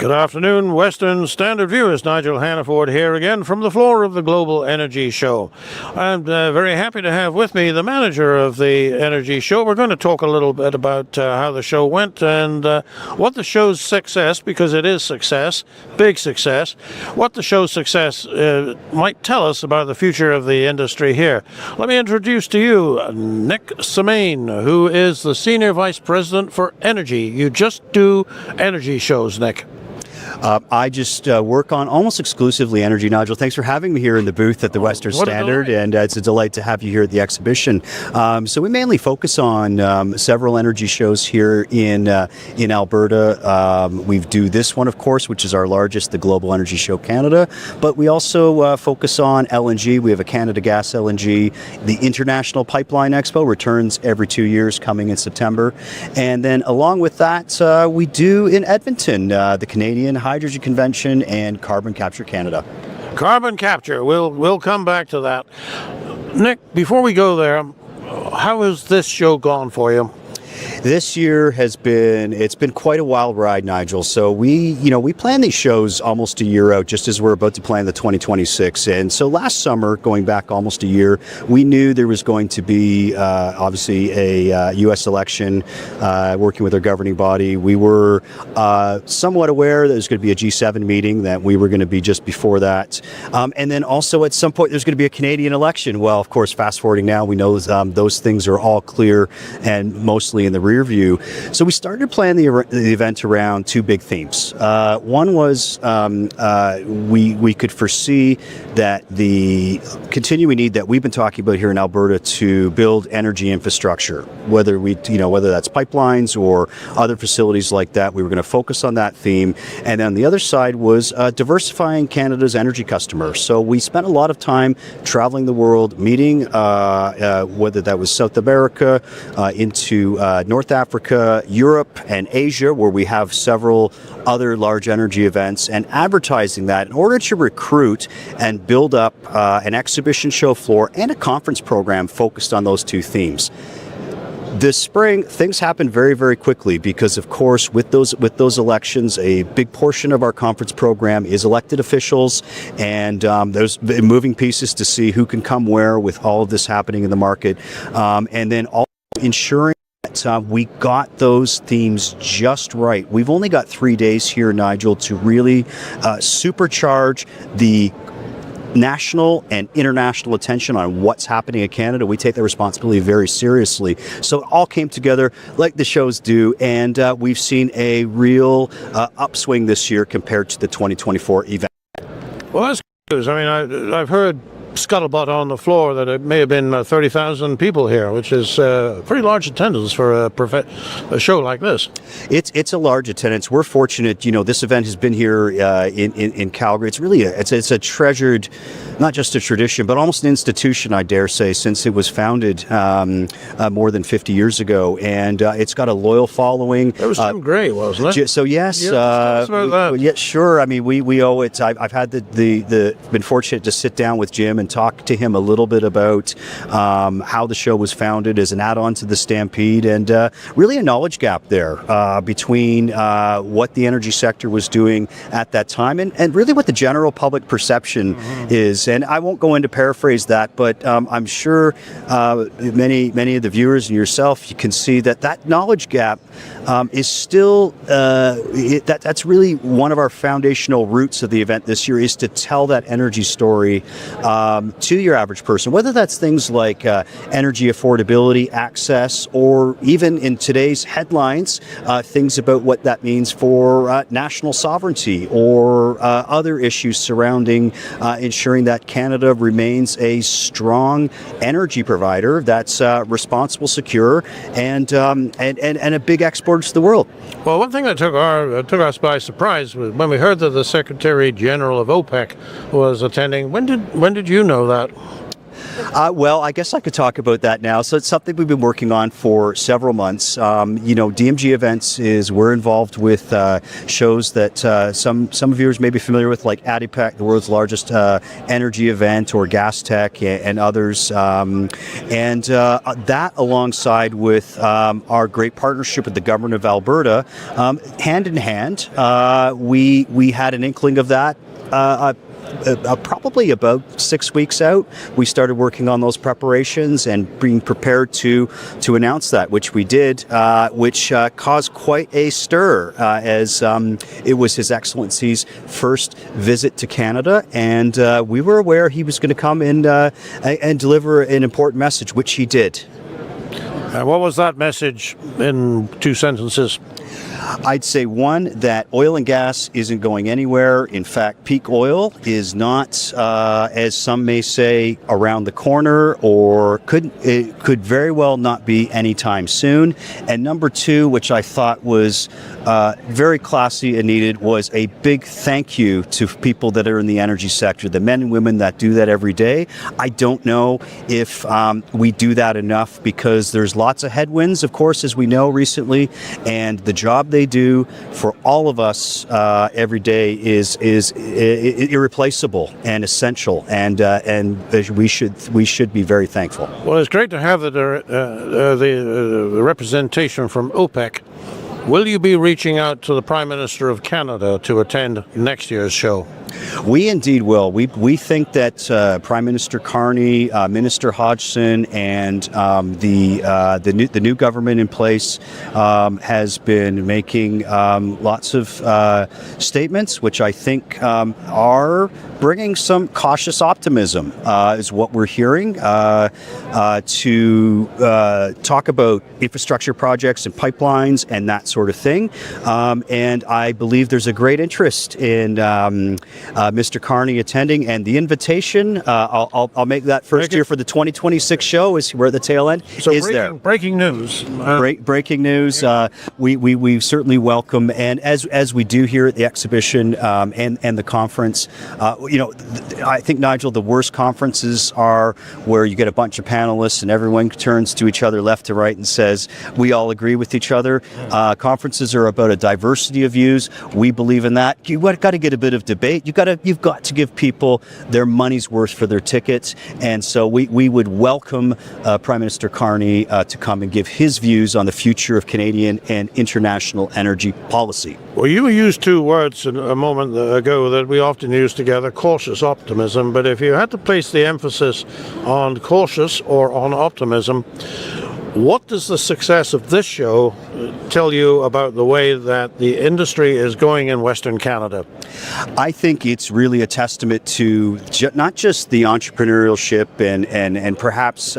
Good afternoon, Western Standard Viewers. Nigel Hannaford here again from the floor of the Global Energy Show. I'm very happy to have with me the manager of the Energy Show. We're going to talk a little bit about how the show went and what the show's success, because it is success, big success, what the show's success might tell us about the future of the industry here. Let me introduce to you Nick Samain, who is the Senior Vice President for Energy. You just do energy shows, Nick. I just work on almost exclusively energy, Nigel. Thanks for having me here in the booth at the Western Standard, and it's a delight to have you here at the exhibition. So we mainly focus on several energy shows here in Alberta. We do this one, of course, which is our largest, the Global Energy Show Canada, but we also focus on LNG. We have a Canada Gas LNG. The International Pipeline Expo returns every 2 years, coming in September. And then along with that, we do in Edmonton, the Canadian Hydrogen Convention and Carbon Capture Canada. Carbon capture. We'll come back to that. Nick, before we go there, how has this show gone for you? This year it's been quite a wild ride, Nigel. So we plan these shows almost a year out, just as we're about to plan the 2026. And so last summer, going back almost a year, we knew there was going to be obviously a U.S. election, working with our governing body. We were somewhat aware that there's going to be a G7 meeting, that we were going to be just before that. And then also at some point there's going to be a Canadian election. Well, of course, fast forwarding now, we know those things are all clear and mostly in the rear view. So we started planning the event around two big themes. One was we could foresee that the continuing need that we've been talking about here in Alberta to build energy infrastructure, whether that's pipelines or other facilities like that. We were going to focus on that theme. And then the other side was diversifying Canada's energy customers. So we spent a lot of time traveling the world, meeting whether that was South America, into North Africa, Europe, and Asia, where we have several other large energy events, and advertising that in order to recruit and build up an exhibition show floor and a conference program focused on those two themes. This spring, things happened very, very quickly because, of course, with those elections, a big portion of our conference program is elected officials, and there's moving pieces to see who can come where with all of this happening in the market, and then also ensuring we got those themes just right. We've only got 3 days here, Nigel, to really supercharge the national and international attention on what's happening in Canada. We take that responsibility very seriously. So it all came together like the shows do, and we've seen a real upswing this year compared to the 2024 event. Well, that's good. I mean, I've heard scuttlebutt on the floor that it may have been 30,000 people here, which is pretty large attendance for a show like this. It's a large attendance. We're fortunate. This event has been here in Calgary. It's really it's a treasured, not just a tradition, but almost an institution, I dare say, since it was founded more than 50 years ago, and it's got a loyal following. It was Jim Gray, wasn't it? So yes, tell us about that. Yeah, sure. I mean, we owe it. I've had been fortunate to sit down with Jim and talk to him a little bit about how the show was founded as an add-on to the Stampede, and really a knowledge gap there between what the energy sector was doing at that time and really what the general public perception is. And I won't go into paraphrase that, but I'm sure many of the viewers and yourself, you can see that knowledge gap is still that's really one of our foundational roots of the event this year, is to tell that energy story to your average person, whether that's things like energy affordability, access, or even in today's headlines, things about what that means for national sovereignty or other issues surrounding ensuring that Canada remains a strong energy provider that's responsible, secure, and a big exporter to the world. Well, one thing that took us by surprise was when we heard that the Secretary General of OPEC was attending. When did you know that? Well, I guess I could talk about that now. So it's something we've been working on for several months. DMG Events we're involved with shows that some viewers may be familiar with, like ADIPEC, the world's largest energy event, or Gas Tech, and others. That, alongside with our great partnership with the government of Alberta, hand in hand, we had an inkling of that. Probably about 6 weeks out, we started working on those preparations and being prepared to announce that, which we did, which caused quite a stir, as it was His Excellency's first visit to Canada, and we were aware he was going to come and deliver an important message, which he did. And what was that message in 2 sentences? I'd say, one, that oil and gas isn't going anywhere. In fact, peak oil is not, as some may say, around the corner, or it could very well not be anytime soon. And number two, which I thought was very classy and needed, was a big thank you to people that are in the energy sector, the men and women that do that every day. I don't know if we do that enough, because there's lots of headwinds, of course, as we know recently, and the job they do for all of us every day is irreplaceable and essential, and we should be very thankful. Well, it's great to have the representation from OPEC. Will you be reaching out to the Prime Minister of Canada to attend next year's show? We indeed will. We think that Prime Minister Carney, Minister Hodgson, and the new government in place has been making lots of statements, which I think are bringing some cautious optimism, is what we're hearing, to talk about infrastructure projects and pipelines and that sort of thing. And I believe there's a great interest in Mr. Carney attending, and the invitation, I'll make that first year for the 2026 show, we're at the tail end, there. Breaking news. Breaking news. We certainly welcome, and as we do here at the exhibition and the conference, I think, Nigel, the worst conferences are where you get a bunch of panelists and everyone turns to each other left to right and says, we all agree with each other. Conferences are about a diversity of views. We believe in that. You've got to get a bit of debate. You've got to give people their money's worth for their tickets. And so we would welcome Prime Minister Carney to come and give his views on the future of Canadian and international energy policy. Well, you used two words a moment ago that we often use together, cautious optimism. But if you had to place the emphasis on cautious or on optimism, what does the success of this show tell you about the way that the industry is going in Western Canada? I think it's really a testament to not just the entrepreneurship and perhaps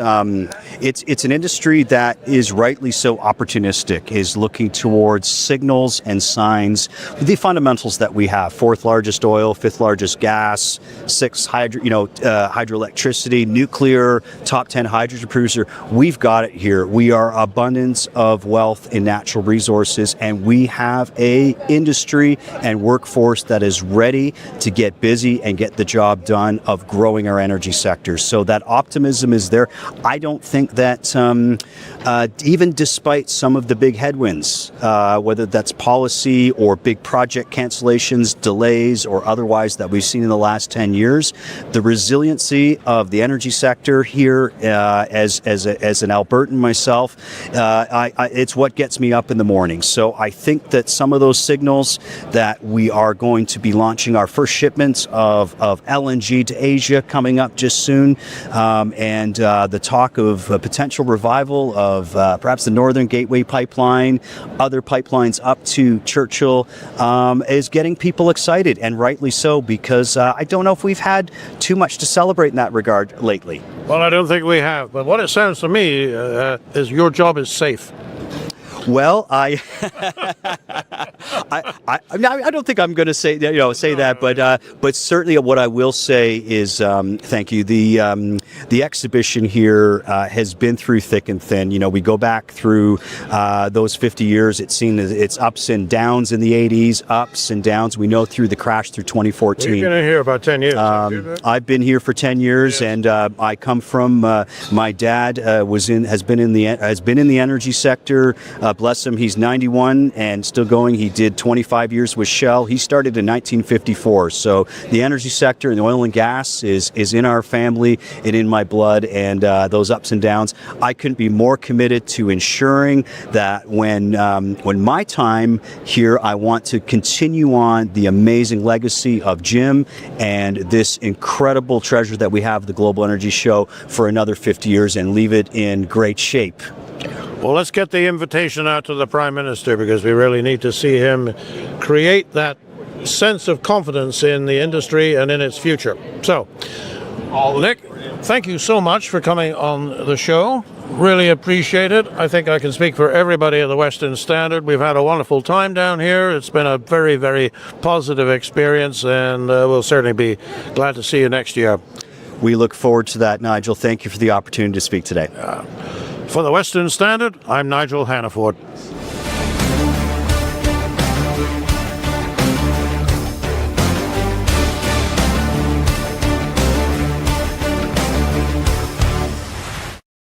it's an industry that is rightly so opportunistic, is looking towards signals and signs, the fundamentals that we have: fourth largest oil, fifth largest gas, sixth hydroelectricity, nuclear, top 10 hydrogen producer. We've got it here. We are abundance of wealth in natural resources, and we have a industry and workforce that is ready to get busy and get the job done of growing our energy sector. So that optimism is there. I don't think that even despite some of the big headwinds, whether that's policy or big project cancellations, delays, or otherwise that we've seen in the last 10 years, the resiliency of the energy sector here, as an Albertan myself, it's what gets me up in the morning. So I think that some of those signals that we are going to be launching our first shipments of LNG to Asia coming up just soon, and the talk of a potential revival of perhaps the Northern Gateway pipeline, other pipelines up to Churchill, is getting people excited, and rightly so, because I don't know if we've had too much to celebrate in that regard lately. Well, I don't think we have, but what it sounds to me is your job is safe. Well, I don't think I'm going to say that, but certainly what I will say is thank you. The exhibition here has been through thick and thin. We go back through those 50 years. It's seen its ups and downs in the 80s, ups and downs. We know through the crash through 2014. You've been in here about 10 years. I've been here for 10 years, and I come from. My dad has been in the energy sector. Bless him, he's 91 and still going. He did 25 years with Shell. He started in 1954. So the energy sector and the oil and gas is in our family and in my blood. And those ups and downs, I couldn't be more committed to ensuring that when my time here, I want to continue on the amazing legacy of Jim and this incredible treasure that we have, the Global Energy Show, for another 50 years and leave it in great shape. Well, let's get the invitation out to the Prime Minister, because we really need to see him create that sense of confidence in the industry and in its future. So, Nick, thank you so much for coming on the show. Really appreciate it. I think I can speak for everybody at the Western Standard. We've had a wonderful time down here. It's been a very, very positive experience, and we'll certainly be glad to see you next year. We look forward to that, Nigel. Thank you for the opportunity to speak today. For the Western Standard, I'm Nigel Hannaford.